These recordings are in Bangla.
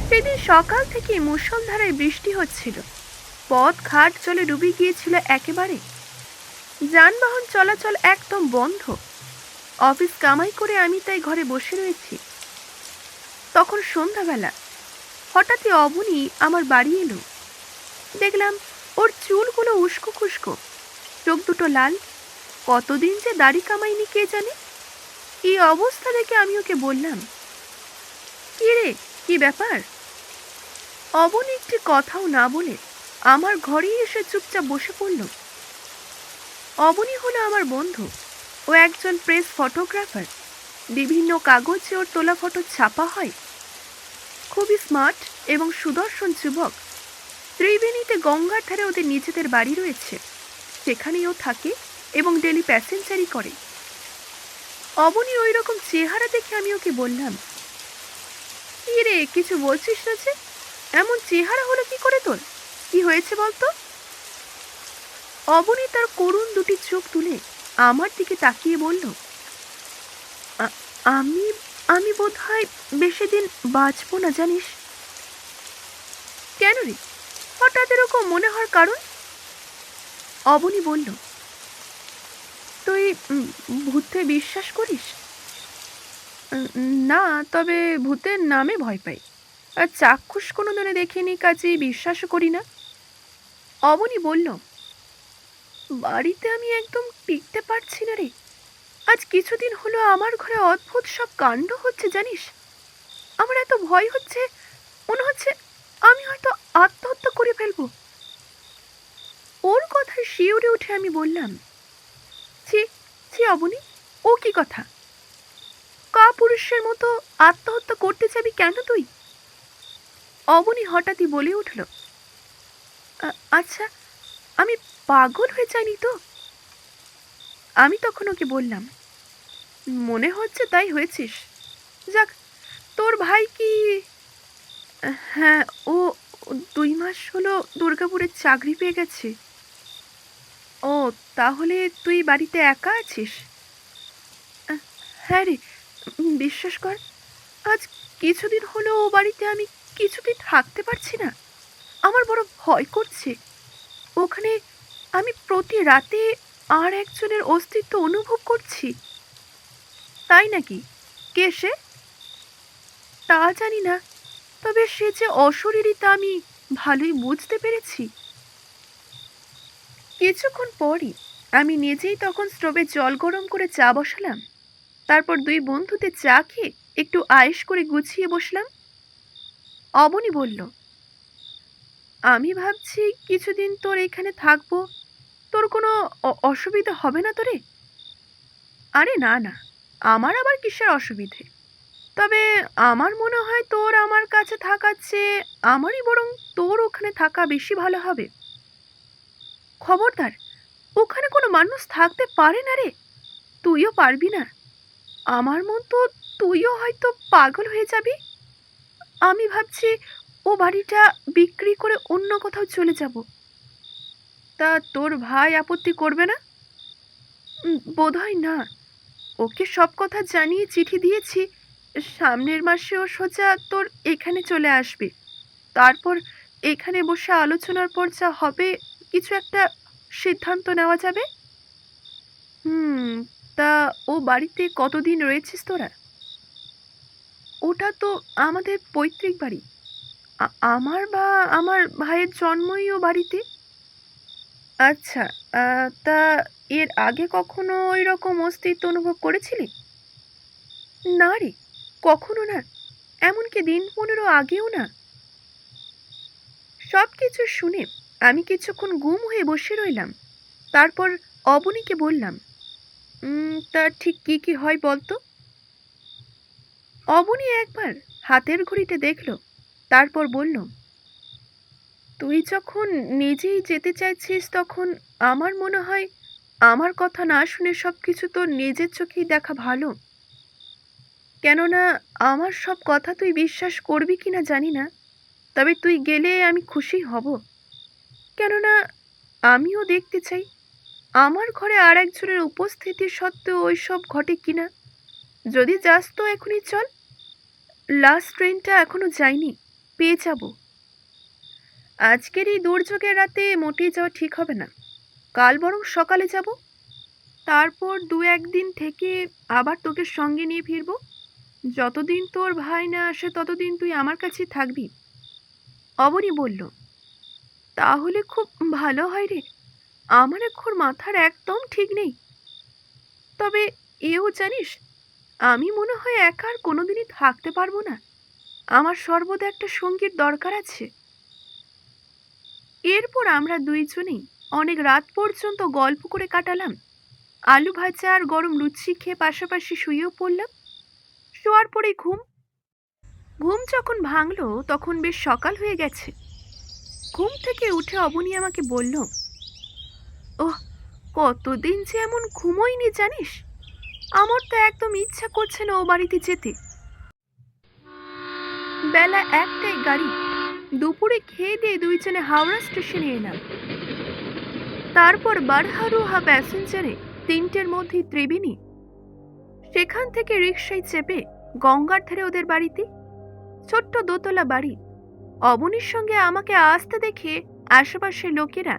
সেদিন সকাল থেকে মুষলধারায় বৃষ্টি হচ্ছিল। পথ ঘাট জলে ডুবে গিয়েছিল একেবারে। যানবাহন চলাচল একদম বন্ধ। অফিস কামাই করে আমি তাই ঘরে বসে রয়েছি। তখন সন্ধ্যাবেলা হঠাৎই অবনী আমার বাড়ি এলো। দেখলাম ওর চুলগুলো উস্কো খুস্কো, চোখ দুটো লাল। কতদিন যে দাড়ি কামাইনি কে জানে। এই অবস্থা দেখে আমি ওকে বললাম, কি রে, কি ব্যাপার? অবনী একটি কথাও না বলে আমার ঘরেই এসে চুপচাপ বসে পড়ল। অবনী হলো আমার বন্ধু। ও একজন প্রেস ফটোগ্রাফার। বিভিন্ন কাগজে ওর তোলা ফটো ছাপা হয়। খুবই স্মার্ট এবং সুদর্শন যুবক। ত্রিবেণীতে গঙ্গার ধারে ওদের নিজেদের বাড়ি রয়েছে, সেখানেই ও থাকে এবং ডেলি প্যাসেঞ্জারি করে। অবনীর ওই রকম চেহারা দেখে আমি ওকে বললাম, কি রে, কিছু বলছিস না যে? এমন চেহারা হলো কি করে তোর? কি হয়েছে বলতো? অবনী তার করুণ দুটি চোখ তুলে আমার দিকে তাকিয়ে বলল, আমি আমি বোধহয় বেশি দিন বাঁচবো না, জানিস? কেন রে, হঠাৎ এরকম মনে হওয়ার কারণ? অবনী বলল, তুই ভূতে বিশ্বাস করিস? না, তবে ভূতের নামে ভয় পাই। আর চাক্ষুষ কোনো দিনে দেখিনি, কাজেই বিশ্বাসও করি না। অবনী বলল, বাড়িতে আমি একদম টিকতে পারছি না রে। আজ কিছুদিন হলো আমার ঘরে অদ্ভুত সব কাণ্ড হচ্ছে, জানিস? আমার এত ভয় হচ্ছে, মনে হচ্ছে আমি হয়তো আত্মহত্যা করে ফেলবো। ওর কথায় শিউরে উঠে আমি বললাম, ছি ছি অবনী, ও কি কথা? কাপুরুষের মতো আত্মহত্যা করতে যাবি কেন তুই? অবনী হঠাৎই বলে উঠল, আচ্ছা, আমি পাগল হয়ে যাইনি তো? আমি তখন ওকে বললাম, মনে হচ্ছে তাই হয়েছিস। যাক, তোর ভাই কি? হ্যাঁ, ও 2 মাস হলো দুর্গাপুরে চাকরি পেয়ে গেছে। ও, তাহলে তুই বাড়িতে একা আছিস? হ্যাঁ রে, বিশ্বাস কর, আজ কিছুদিন হলো ও বাড়িতে আমি কিছুতেই থাকতে পারছি না। আমার বড় ভয় করছে। ওখানে আমি প্রতি রাতে আর একজনের অস্তিত্ব অনুভব করছি। তাই নাকি? কে সে? তা জানি না, তবে সে যে অশরীরী তা আমি ভালোই বুঝতে পেরেছি। কিছুক্ষণ পরই আমি নিজেই তখন স্টোভে জল গরম করে চা বসালাম। তারপর 2 বন্ধুতে চা খেয়ে একটু আয়েশ করে গুছিয়ে বসলাম। অবনী বলল, আমি ভাবছি কিছুদিন তোর এখানে থাকবো। তোর কোনো অসুবিধা হবে না তো রে? আরে না না, আমার আবার কিসের অসুবিধে? তবে আমার মনে হয় তোর আমার কাছে থাকার চেয়ে আমারই বরং তোর ওখানে থাকা বেশি ভালো হবে। খবরদার, ওখানে কোনো মানুষ থাকতে পারে না রে। তুইও পারবি না। আমার মতো তুইও হয়তো পাগল হয়ে যাবি। আমি ভাবছি ও বাড়িটা বিক্রি করে অন্য কোথাও চলে যাব। তা তোর ভাই আপত্তি করবে না? বোধহয় না। ওকে সব কথা জানিয়ে চিঠি দিয়েছি। সামনের মাসে ও সোজা তোর এখানে চলে আসবে। তারপর এখানে বসে আলোচনার পর যা হবে কিছু একটা সিদ্ধান্ত নেওয়া যাবে। হুম, তা ও বাড়িতে কতদিন রয়েছিস তোরা? ওটা তো আমাদের পৈতৃক বাড়ি। আমার বা আমার ভাইয়ের জন্মই ও বাড়িতে। আচ্ছা, তা এর আগে কখনো ওই রকম অস্তিত্ব অনুভব করেছিলি? না রে, কখনো না। এমনকি দিন 15 আগেও না। সব কিছু শুনে আমি কিছুক্ষণ গুম হয়ে বসে রইলাম। তারপর অবনীকে বললাম, তা ঠিক কি কি হয় বলতো? অবনী একবার হাতের ঘড়িতে দেখল, তারপর বলল, তুই যখন নিজেই যেতে চাইছিস তখন আমার মনে হয় আমার কথা না শুনে সবকিছু তোর নিজের চোখেই দেখা ভালো। কেননা আমার সব কথা তুই বিশ্বাস করবি কিনা জানি না, তবে তুই গেলে আমি খুশি হব। কেননা আমিও দেখতে চাই আমার ঘরে আর একজনের উপস্থিতি সত্ত্বেও ওইসব ঘটে কিনা। যদি যাস তো এখনই চল, লাস্ট ট্রেনটা এখনো যায়নি, পেয়ে যাব। আজকের এই দুর্যোগের রাতে মোটেই যাওয়া ঠিক হবে না, কাল বরং সকালে যাব। তারপর 2-1 দিন থেকে আবার তোকে সঙ্গে নিয়ে ফিরবো। যতদিন তোর ভাই না আসে ততদিন তুই আমার কাছেই থাকবি। অবনী বলল, তাহলে খুব ভালো হয় রে। আমার এখন মাথার একদম ঠিক নেই। তবে এও জানিস, আমি মনে হয় একা আর কোনোদিনই থাকতে পারবো না। আমার সর্বদা একটা সঙ্গীর দরকার আছে। এরপর আমরা দুইজনেই অনেক রাত পর্যন্ত গল্প করে কাটালাম। আলু ভাজা আর গরম লুচি খেয়ে পাশাপাশি শুয়েও পড়লাম। শোয়ার পরে ঘুম। ঘুম যখন ভাঙলো তখন বেশ সকাল হয়ে গেছে। ঘুম থেকে উঠে অবনী আমাকে বলল, ওহ, কতদিন যে এমন ঘুমোইনি জানিস। আমার তো একদম ইচ্ছা করছে না ও বাড়িতে যেতে। বেলা 1টায় গাড়ি। দুপুরে খেয়ে দিয়ে দুইজনে হাওড়া স্টেশনে এলাম। তারপর বারহারুহা প্যাসেঞ্জারে 3টের মধ্যেই ত্রিবেণী। সেখান থেকে রিকশায় চেপে গঙ্গার ধারে ওদের বাড়িতে। ছোট্ট দোতলা বাড়ি। অবনীর সঙ্গে আমাকে আসতে দেখে আশেপাশের লোকেরা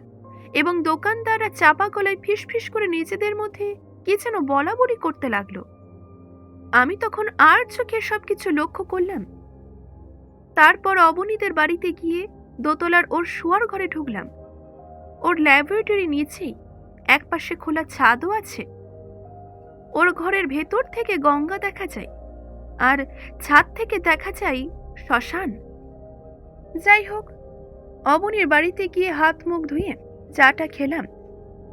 এবং দোকানদাররা চাপা গলায় ফিসফিস করে নিজেদের মধ্যে কি যেন বলাবলি করতে লাগলো। আমি তখন আর চোখে সবকিছু লক্ষ্য করলাম। তারপর অবনীদের বাড়িতে গিয়ে দোতলার ওর শোয়ার ঘরে ঢুকলাম। ওর ল্যাবরেটরি নিচেই একপাশে খোলা ছাদও আছে। ওর ঘরের ভেতর থেকে গঙ্গা দেখা যায়, আর ছাদ থেকে দেখা যায় শ্মশান। যাই হোক, অবনীর বাড়িতে গিয়ে হাত মুখ ধুয়ে চাটা খেলাম।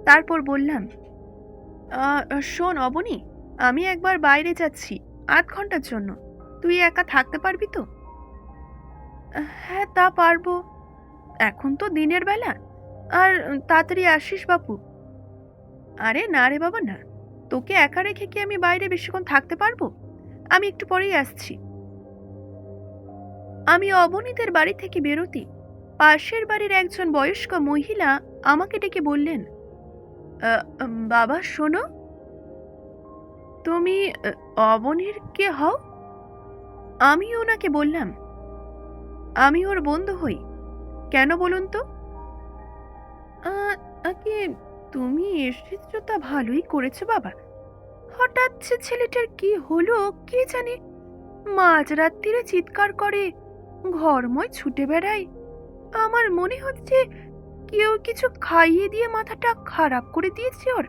তারপর বললাম, শোন অবনী, আমি একবার বাইরে যাচ্ছি 8 ঘন্টার জন্য। তুই একা থাকতে পারবি তো? হ্যাঁ, তা পারবো। এখন তো দিনের বেলা, আর তাড়াতাড়ি আসিস বাপু। আরে না রে বাবা, না, তোকে একা রেখে কি আমি বাইরে বেশিক্ষণ থাকতে পারবো? আমি একটু পরেই আসছি। আমি অবনীদের বাড়ি থেকে বেরোতে পাশের বাড়ির একজন বয়স্ক মহিলা আমাকে ডেকে বললেন, বাবা শোনো, তুমি অবনীর কে হও? আমি ওনাকে বললাম, আমি ওর বন্ধু হই। কেন বলুন তো? আগে তুমি এসেছো তা ভালোই করেছো বাবা। হঠাৎ সে ছেলেটার কি হলো কে জানে, মাঝরাত্রিরে চিৎকার করে, ঘরময় ছুটে বেড়ায়। আমার মনে হচ্ছে কেউ কিছু খাইয়ে দিয়ে মাথাটা খারাপ করে দিয়েছে ওর।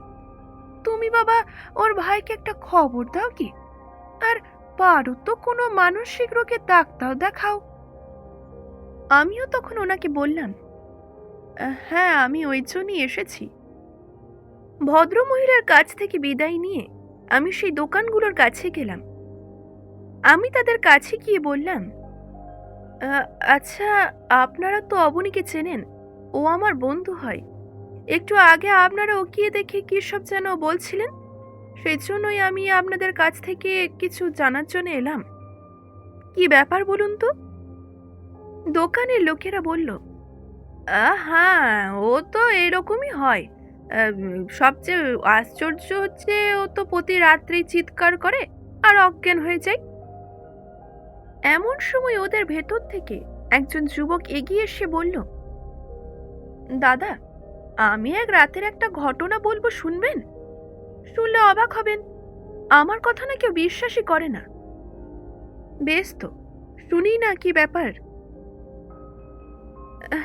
তুমি বাবা ওর ভাইকে একটা খবর দাও কি, আর পারো তো কোনো মানসিক রোগের ডাক্তার দেখাও। আমিও তখন ওনাকে বললাম, হ্যাঁ, আমি ওই জন্যই এসেছি। ভদ্রমহিলার কাছ থেকে বিদায় নিয়ে আমি সেই দোকানগুলোর কাছে গেলাম। আমি তাদের কাছে গিয়ে বললাম, আচ্ছা, আপনারা তো অবনীকে চেনেন, ও আমার বন্ধু হয়। একটু আগে আপনারা ওকে দেখে কি সব যেন বলছিলেন, সেই জন্যই আমি আপনাদের কাছ থেকে কিছু জানার জন্য এলাম। কি ব্যাপার বলুন তো? দোকানের লোকেরা বলল, হ্যাঁ, ও তো এরকমই হয়। সবচেয়ে আশ্চর্য হচ্ছে ও তো প্রতি রাত্রেই চিৎকার করে আর অজ্ঞান হয়ে যায়। এমন সময় ওদের ভেতর থেকে একজন যুবক এগিয়ে এসে বলল, দাদা, আমি এক রাতের একটা ঘটনা বলবো, শুনবেন? শুনলে অবাক হবেন। আমার কথা না কেউ বিশ্বাসই করে না। বেশ তো, শুনি না কি ব্যাপার।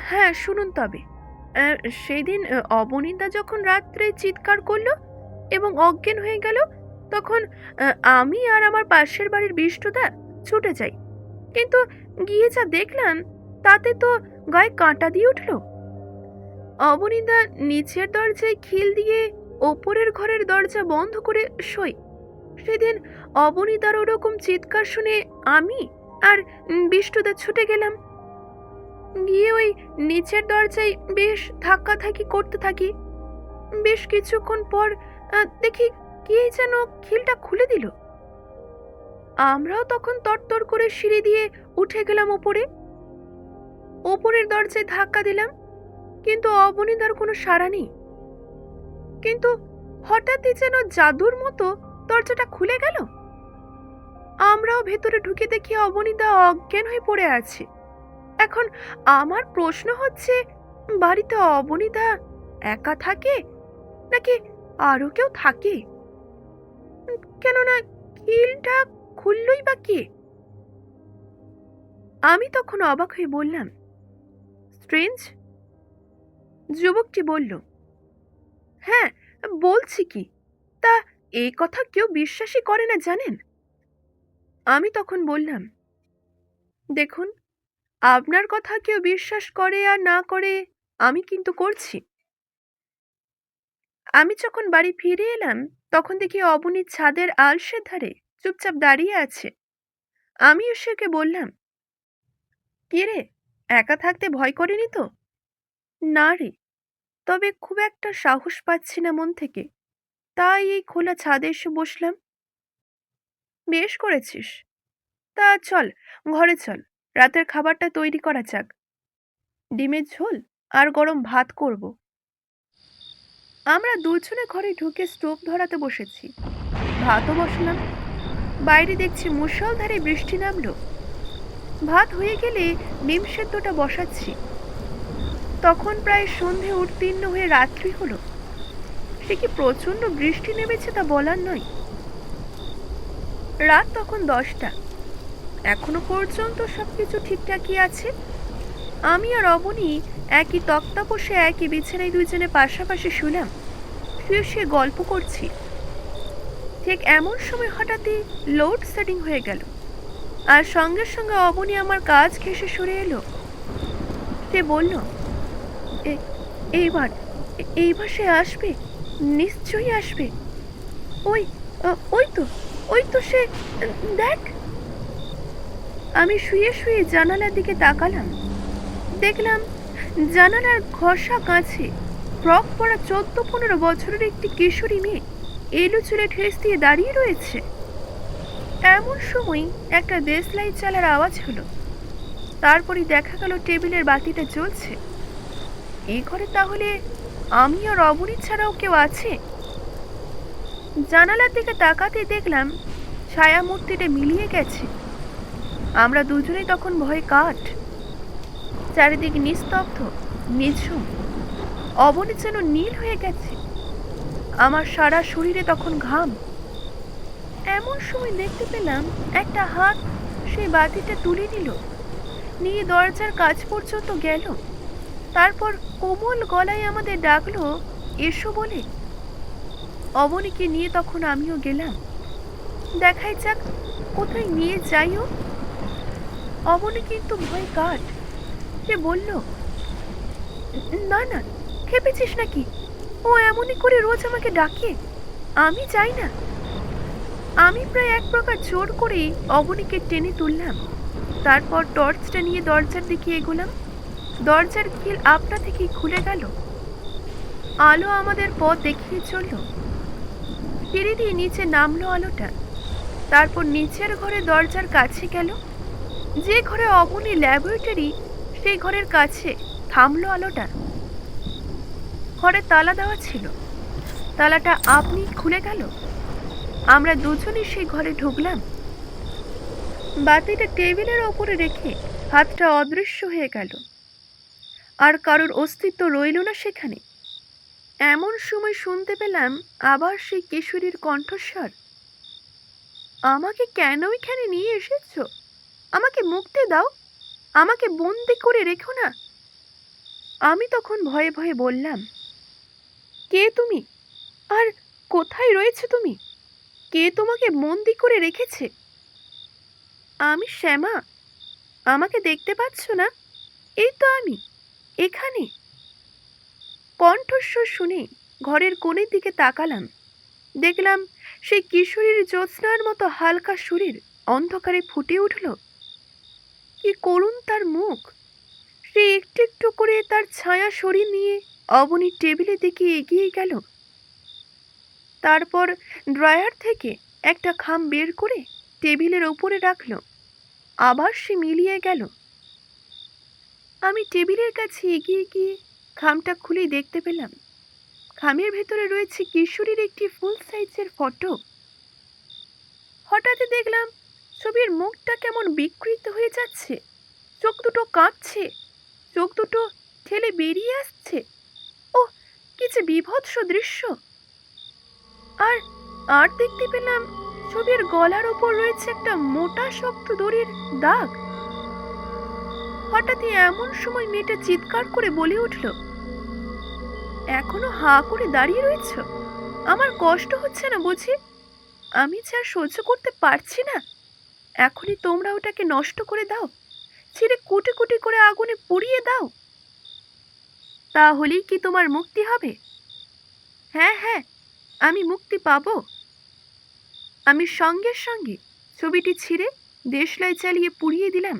হ্যাঁ, শুনুন তবে। সেদিন অবনীতা যখন রাত্রে চিৎকার করলো এবং অজ্ঞান হয়ে গেল, তখন আমি আর আমার পাশের বাড়ির বিষ্টুদা ছুটে যাই। কিন্তু গিয়ে যা দেখলাম তাতে তো গায়ে কাঁটা দিয়ে উঠল। অবনীতা নিচের দরজায় খিল দিয়ে ওপরের ঘরের দরজা বন্ধ করে শোয়। সেদিন অবনীতার ওরকম চিৎকার শুনে আমি আর বিষ্টুদা ছুটে গেলাম। গিয়ে ওই নিচের দরজায় বেশ ধাক্কাধাক্কি করতে থাকি। বেশ কিছুক্ষণ পর দেখি কে যেন খিলটা খুলে দিল। আমরাও তখন তরতর করে সিঁড়ি দিয়ে উঠে গেলাম ওপরে। ওপরের দরজায় ধাক্কা দিলাম, কিন্তু অবনীতার কোনো সাড়া নেই। কিন্তু হঠাৎই যেন জাদুর মতো দরজাটা খুলে গেল। আমরাও ভেতরে ঢুকে দেখি অবনীদা অজ্ঞান হয়ে পড়ে আছে। এখন আমার প্রশ্ন হচ্ছে, বাড়িতে অবনীদা একা থাকে নাকি আরো কেউ থাকে? কেননা কিলটা খুললই বা কে? আমি তখন অবাক হয়ে বললাম, স্ট্রেঞ্জ। যুবকটি বলল, হ্যাঁ বলছি কি, তা এই কথা কেউ বিশ্বাসই করে না জানেন। আমি তখন বললাম, দেখুন, আপনার কথা কেউ বিশ্বাস করে আর না করে আমি কিন্তু করছি। আমি যখন বাড়ি ফিরে এলাম তখন দেখি অবনী ছাদের আলসের ধারে চুপচাপ দাঁড়িয়ে আছে। আমি এসে ওকে বললাম, কে রে, একা থাকতে ভয় করেনি তো? না রে, তবে খুব একটা সাহস পাচ্ছি না মন থেকে, তাই এই খোলা ছাদে এসে বসলাম। বেশ করেছিস। তা চল, ঘরে চল, রাতের খাবারটা তৈরি করা যাক। ডিমের ঝোল আর গরম ভাত করব। আমরা দুজনে ঘরে ঢুকে স্টোভ ধরাতে বসেছি। ভাতও বসালাম। বাইরে দেখছি মুষলধারে বৃষ্টি নামলো। ভাত হয়ে গেলে ডিম সেদ্ধটা বসাচ্ছি। তখন প্রায় সন্ধে উত্তীর্ণ হয়ে রাত্রি হলো। সে কি প্রচন্ড বৃষ্টি নেমেছে তা বলার নয়। রাত তখন 10টা। এখনো পর্যন্ত সবকিছু ঠিকঠাকই আছে। আমি আর অবনী একই তক্তা বসে একই বিছানায় দুইজনে পাশাপাশি শুলাম। শুয়ে শুয়ে গল্প করছি। ঠিক এমন সময় হঠাৎই লোডশেডিং হয়ে গেল, আর সঙ্গে সঙ্গে অবনী আমার কাজ ঘেঁষে সরে এলো। সে বলল, এইবার এইবার সে আসবে, নিশ্চয়ই আসবে। ওই ওই তো, ওই তো সে, দেখ। আমি শুয়ে শুয়ে জানালার দিকে তাকালাম। দেখলাম জানালার ঘষা কাছে ফ্রক পরা 14-15 বছরের একটি কিশোরী মেয়ে এলো চুলে ঠেস দিয়ে দাঁড়িয়ে রয়েছে। এমন সময় একটা দেশলাই চালার আওয়াজ হলো। তারপরই দেখা গেল টেবিলের বাতিটা জ্বলছে। এই ঘরে তাহলে আমি আর অবনী ছাড়াও কেউ আছে? জানালার দিকে তাকাতে দেখলাম ছায়া মূর্তিটা মিলিয়ে গেছে। আমরা দুজনেই তখন ভয়ে কাঠ। চারিদিক নিস্তব্ধ, নিঝুম। অবনী যেন নীল হয়ে গেছে। আমার সারা শরীরে তখন ঘাম। এমন সময় দেখতে পেলাম একটা হাত সেই বাতিটা তুলে নিয়ে দরজার কাছ পর্যন্ত গেল। তারপর কোমল গলায় আমাদের ডাকলো, এসো বলে। অবনীকে নিয়ে তখন আমিও গেলাম। দেখাই যাক কোথায় নিয়ে যাইও। অবনী কিন্তু ভয় কাঠ। সে বলল, না না, খেপেছিস নাকি? ও এমনই করে রোজ আমাকে ডাকে, আমি যাই না। আমি প্রায় এক প্রকার জোর করে অবনীকে টেনে তুললাম। তারপর টর্চটা নিয়ে দরজার দিকে এগোলাম। দরজার খিল আপনা থেকেই খুলে গেল। আলো আমাদের পথ দেখিয়ে চলল। সিঁড়ি দিয়ে নিচে নামলো আলোটা। তারপর নিচের ঘরে দরজার কাছে গেল। যে ঘরে অবনী ল্যাবরেটরি, সেই ঘরের কাছে থামলো আলোটা। ঘরে তালা দেওয়া ছিল। তালাটা আপনি খুলে গেল। আমরা দুজনেই সেই ঘরে ঢুকলাম। বাতিটা টেবিলের ওপরে রেখে হাতটা অদৃশ্য হয়ে গেল, আর কারোর অস্তিত্ব রইল না সেখানে। এমন সময় শুনতে পেলাম আবার সেই কিশোরীর কণ্ঠস্বর, আমাকে কেন এখানে নিয়ে এসেছো? আমাকে মুক্তি দাও, আমাকে বন্দি করে রেখো না। আমি তখন ভয়ে ভয়ে বললাম, কে তুমি? আর কোথায় রয়েছে তুমি? কে তোমাকে বন্দি করে রেখেছে? আমি শ্যামা, আমাকে দেখতে পাচ্ছ না? এই তো আমি এখানে। কণ্ঠস্বর শুনে ঘরের কোণের দিকে তাকালাম। দেখলাম সেই কিশোরীর জ্যোৎস্নার মতো হালকা শরীর অন্ধকারে ফুটে উঠল। কি করুণ তার মুখ! সে একটু একটু করে তার ছায়া শরীর নিয়ে অবনীর টেবিলের দিকে এগিয়ে গেল। তারপর ড্রয়ার থেকে একটা খাম বের করে টেবিলের ওপরে রাখল। আবার সে মিলিয়ে গেল। আমি টেবিলের কাছে এগিয়ে গিয়ে খামটা খুলে দেখতে পেলাম খামের ভেতরে রয়েছে কিশোরীর একটি ফুল সাইজের ফটো। হঠাৎই দেখলাম ছবির মুখটা কেমন বিকৃত হয়ে যাচ্ছে, চোখ দুটো কাঁপছে, চোখ দুটো ঠেলে বেরিয়ে আসছে। ওহ, কি যে বীভৎস দৃশ্য! আর আর দেখতে পেলাম ছবির গলার ওপর রয়েছে একটা মোটা শক্ত দড়ির দাগ। হঠাৎই এমন সময় মেয়েটা চিৎকার করে বলে উঠল, এখনো হাঁ করে দাঁড়িয়ে রয়েছ? আমার কষ্ট হচ্ছে না বুঝি? আমি যা সহ্য করতে পারছি না। এখনই তোমরা ওটাকে নষ্ট করে দাও, ছিঁড়ে কুটি কুটি করে আগুনে পুড়িয়ে দাও। তাহলেই কি তোমার মুক্তি হবে? হ্যাঁ হ্যাঁ, আমি মুক্তি পাবো। আমি সঙ্গে সঙ্গে ছবিটি ছিঁড়ে দেশলাই চালিয়ে পুড়িয়ে দিলাম।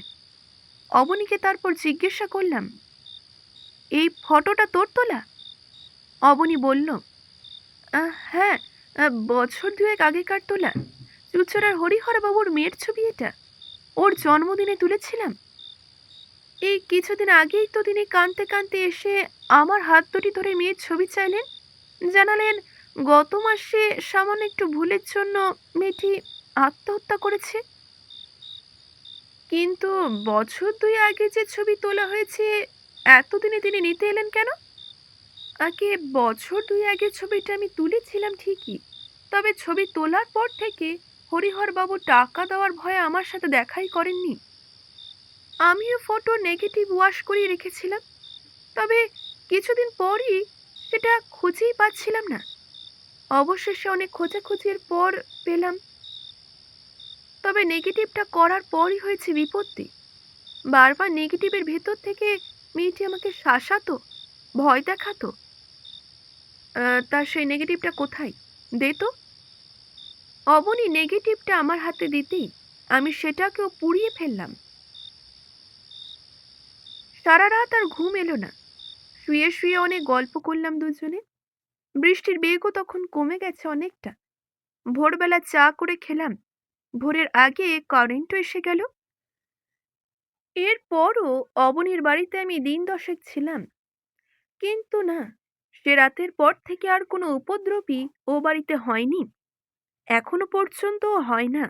অবনীকে তারপর জিজ্ঞাসা করলাম, এই ফটোটা তোর তোলা? অবনী বলল, হ্যাঁ, বছর দুয়েক আগেকার তোলা। চুচড়ার হরিহর বাবুর মেয়ের ছবি এটা। ওর জন্মদিনে তুলেছিলাম। এই কিছুদিন আগেই তো তিনি কাঁদতে কাঁদতে এসে আমার হাত দুটি ধরে মেয়ের ছবি চাইলেন। জানালেন গত মাসে সামান্য একটু ভুলের জন্য মেয়েটি আত্মহত্যা করেছে। কিন্তু বছর দুই আগে যে ছবি তোলা হয়েছে, এতদিনে তিনি নিতে এলেন কেন? আগে বছর দুই আগের ছবিটা আমি তুলেছিলাম ঠিকই, তবে ছবি তোলার পর থেকে হরিহর বাবু টাকা দেওয়ার ভয়ে আমার সাথে দেখাই করেননি। আমিও ফটো নেগেটিভ ওয়াশ করিয়ে রেখেছিলাম, তবে কিছুদিন পরই সেটা খুঁজেই পাচ্ছিলাম না। অবশেষে অনেক খোঁজাখুঁজির পর পেলাম। তবে নেগেটিভটা করার পরই হয়েছে বিপত্তি। বারবার নেগেটিভের ভেতর থেকে মেয়েটি আমাকে শাসাতো, ভয় দেখাতো। তার সেই নেগেটিভটা কোথায়? দে তো। অবনী নেগেটিভটা আমার হাতে দিতেই আমি সেটাকেও পুড়িয়ে ফেললাম। সারা রাত আর ঘুম এলো না। শুয়ে শুয়ে অনেক গল্প করলাম দুজনে। বৃষ্টির বেগও তখন কমে গেছে অনেকটা। ভোরবেলা চা করে খেলাম। ভোরের আগে কারেন্টও এসে গেল। এরপরও অবনীর বাড়িতে আমি দিন দশেক ছিলাম, কিন্তু না, সে রাতের পর থেকে আর কোনো উপদ্রবই ও বাড়িতে হয়নি, এখনো পর্যন্ত হয় না।